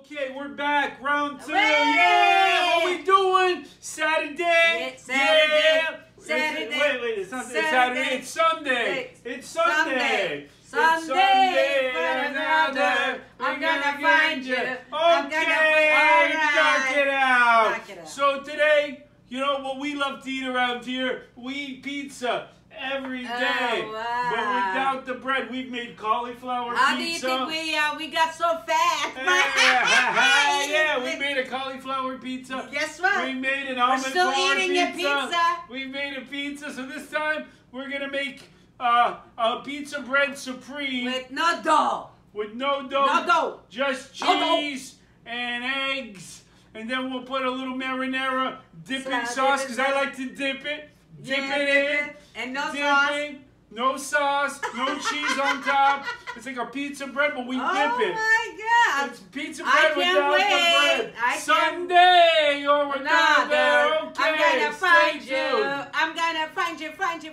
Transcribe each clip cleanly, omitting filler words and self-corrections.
Okay, we're back. Round 2. Hooray! Yeah! What we doing? Saturday. It's Saturday. Yeah. Saturday. Wait. It's not Saturday. It's Sunday. It's Sunday. Sunday. I'm gonna find you. Okay. I'm gonna Knock it out. Knock it out. So today, you know what we love to eat around here? We eat pizza every day. Oh, wow. But without the bread, we've made cauliflower pizza. How do you think we got so fast? Yeah, we made a cauliflower pizza. Guess what? We made an almond still flour eating your pizza. We made a pizza, so this time we're gonna make a Pizza Bread Supreme With no dough. with no dough. No dough. Just cheese and eggs, and then we'll put a little marinara dipping sauce because I like to dip it. Dip it in. And no dipping. sauce. No sauce, no cheese on top. It's like a pizza bread, but we dip it. Oh my God! It's pizza bread without the bread. Sunday, you're without there. Okay, I'm gonna find stay you. tuned. I'm gonna find you.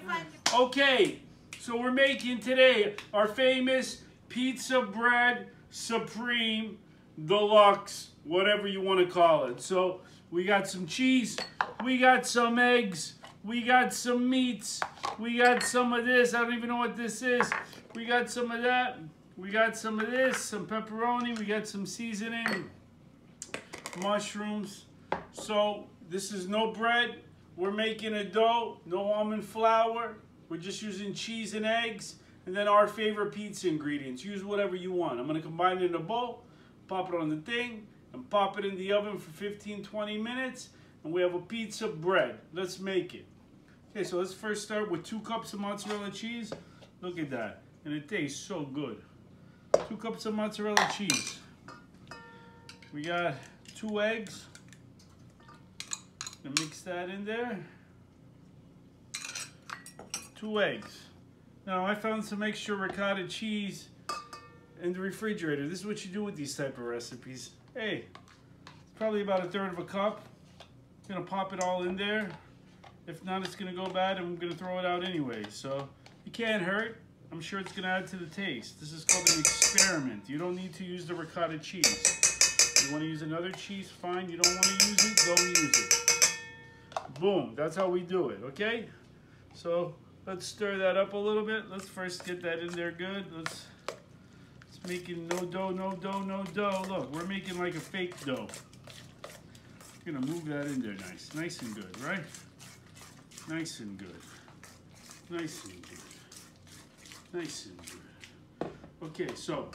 Okay, so we're making today our famous Pizza Bread Supreme Deluxe, whatever you want to call it. So we got some cheese, we got some eggs, we got some meats, we got some of this, I don't even know what this is. We got some of that, we got some of this, some pepperoni, we got some seasoning, mushrooms. So this is no bread, we're making a dough, no almond flour, we're just using cheese and eggs, and then our favorite pizza ingredients. Use whatever you want. I'm gonna combine it in a bowl, pop it on the thing, and pop it in the oven for 15-20 minutes, and we have a pizza bread. Let's make it. Okay, so let's first start with 2 cups of mozzarella cheese. Look at that. And it tastes so good. 2 cups of mozzarella cheese. We got 2 eggs. Gonna mix that in there. 2 eggs. Now, I found some extra ricotta cheese in the refrigerator. This is what you do with these type of recipes. Hey, it's probably about 1/3 of a cup. I'm gonna pop it all in there. If not, it's gonna go bad and I'm gonna throw it out anyway. So it can't hurt. I'm sure it's gonna add to the taste. This is called an experiment. You don't need to use the ricotta cheese. You wanna use another cheese, fine. You don't wanna use it, don't use it. Boom, that's how we do it, okay? So let's stir that up a little bit. Let's first get that in there good. Let's making no dough. Look, we're making like a fake dough. We're gonna move that in there nice and good, right? Nice and good. Okay, so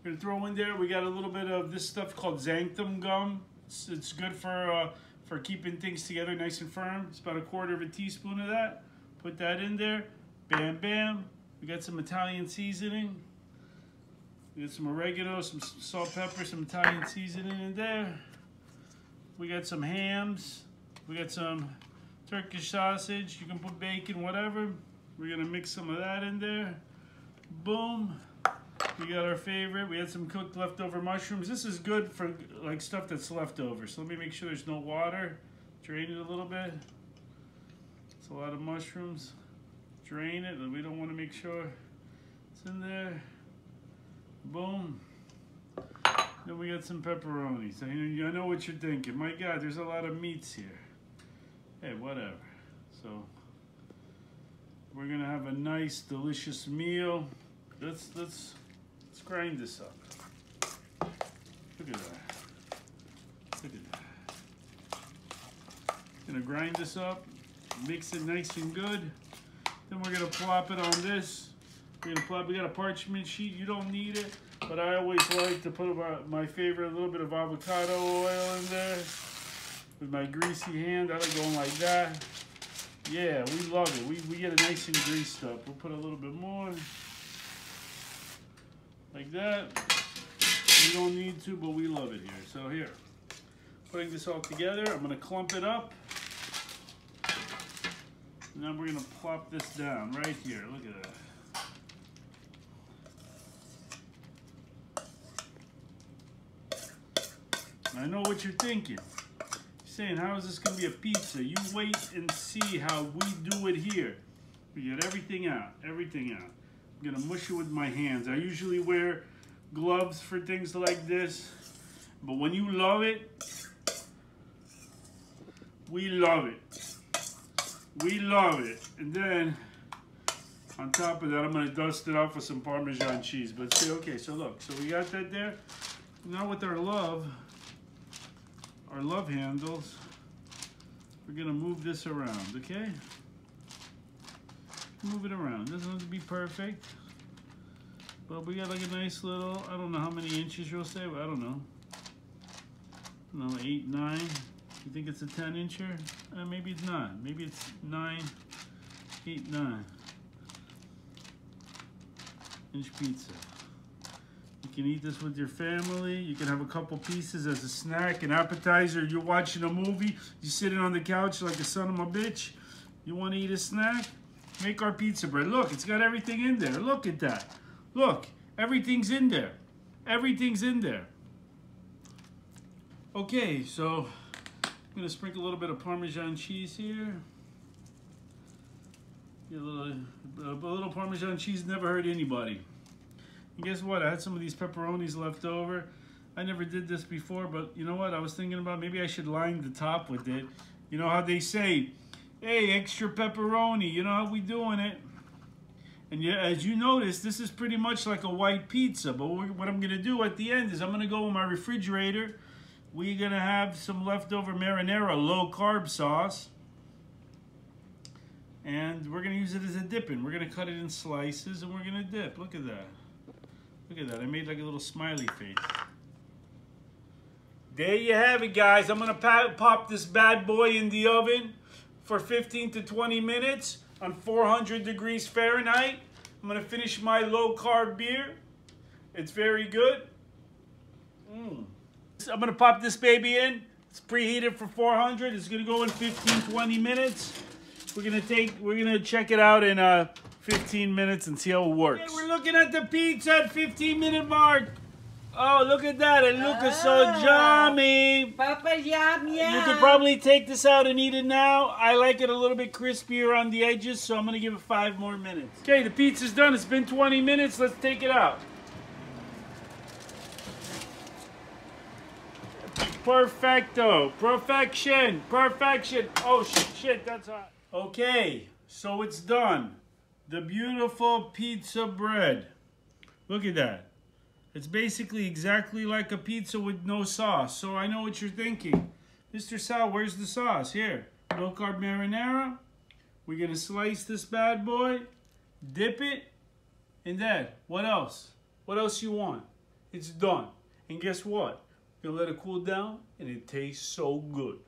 we're gonna throw in there. We got a little bit of this stuff called xanthan gum. It's good for keeping things together nice and firm. It's about 1/4 teaspoon of that. Put that in there. Bam, bam. We got some Italian seasoning. We got some oregano, some salt, pepper, some Italian seasoning in there. We got some hams. We got some Turkish sausage. You can put bacon, whatever. We're gonna mix some of that in there. Boom. We got our favorite. We had some cooked leftover mushrooms. This is good for like stuff that's leftover. So let me make sure there's no water. Drain it a little bit. It's a lot of mushrooms. Drain it. We don't want to make sure it's in there. Boom. Then we got some pepperoni. So I know what you're thinking. My God, there's a lot of meats here. Hey, whatever. So we're gonna have a nice, delicious meal. Let's grind this up. Look at that. Gonna grind this up. Mix it nice and good. Then we're gonna plop it on this. We got a parchment sheet. You don't need it, but I always like to put my favorite, a little bit of avocado oil in there. With my greasy hand, I like going like that. Yeah, we love it. We get it nice and greased up. We'll put a little bit more. Like that. You don't need to, but we love it here. So here, putting this all together, I'm gonna clump it up. And then we're gonna plop this down right here. Look at that. I know what you're thinking. You're saying, how is this gonna be a pizza? You wait and see how we do it here. We get everything out, I'm gonna mush it with my hands. I usually wear gloves for things like this. But when you love it, we love it. We love it. And then, on top of that, I'm going to dust it off with some Parmesan cheese. But see, okay, so look. So we got that there. Now with our love handles, we're going to move this around, okay? Move it around. Doesn't have to be perfect. But we got like a nice little, I don't know how many inches you'll say, but I don't know. 8, 9. You think it's a 10-incher? Maybe it's not. Maybe it's 9, 8, 9. Inch pizza. You can eat this with your family. You can have a couple pieces as a snack, an appetizer. You're watching a movie. You're sitting on the couch like a son of a bitch. You want to eat a snack? Make our pizza bread. Look, it's got everything in there. Look at that. Look, everything's in there. Everything's in there. Okay, so I'm going to sprinkle a little bit of Parmesan cheese here. Get a little Parmesan cheese never hurt anybody. And guess what? I had some of these pepperonis left over. I never did this before, but you know what? I was thinking about maybe I should line the top with it. You know how they say, hey, extra pepperoni. You know how we doing it? And yeah, as you notice, this is pretty much like a white pizza. But what I'm going to do at the end is I'm going to go in my refrigerator. We're going to have some leftover marinara low-carb sauce. And we're going to use it as a dipping. We're going to cut it in slices and we're going to dip. Look at that. Look at that. I made like a little smiley face. There you have it, guys. I'm going to pop this bad boy in the oven for 15 to 20 minutes on 400 degrees Fahrenheit. I'm going to finish my low-carb beer. It's very good. I'm going to pop this baby in. It's preheated for 400. It's going to go in 15-20 minutes. We're gonna check it out in 15 minutes and see how it works. Okay, we're looking at the pizza at 15-minute mark. Oh, look at that. It looks so yummy. Papa, yum, yum. You could probably take this out and eat it now. I like it a little bit crispier on the edges, so I'm gonna give it 5 more minutes. Okay, the pizza's done. It's been 20 minutes. Let's take it out. Perfecto. Perfection. Perfection. Oh, shit, that's hot. Okay, so it's done. The beautiful pizza bread. Look at that. It's basically exactly like a pizza with no sauce. So I know what you're thinking. Mr. Sal, where's the sauce? Here. Low-carb marinara. We're going to slice this bad boy. Dip it. And then, what else? What else you want? It's done. And guess what? You'll let it cool down, and it tastes so good.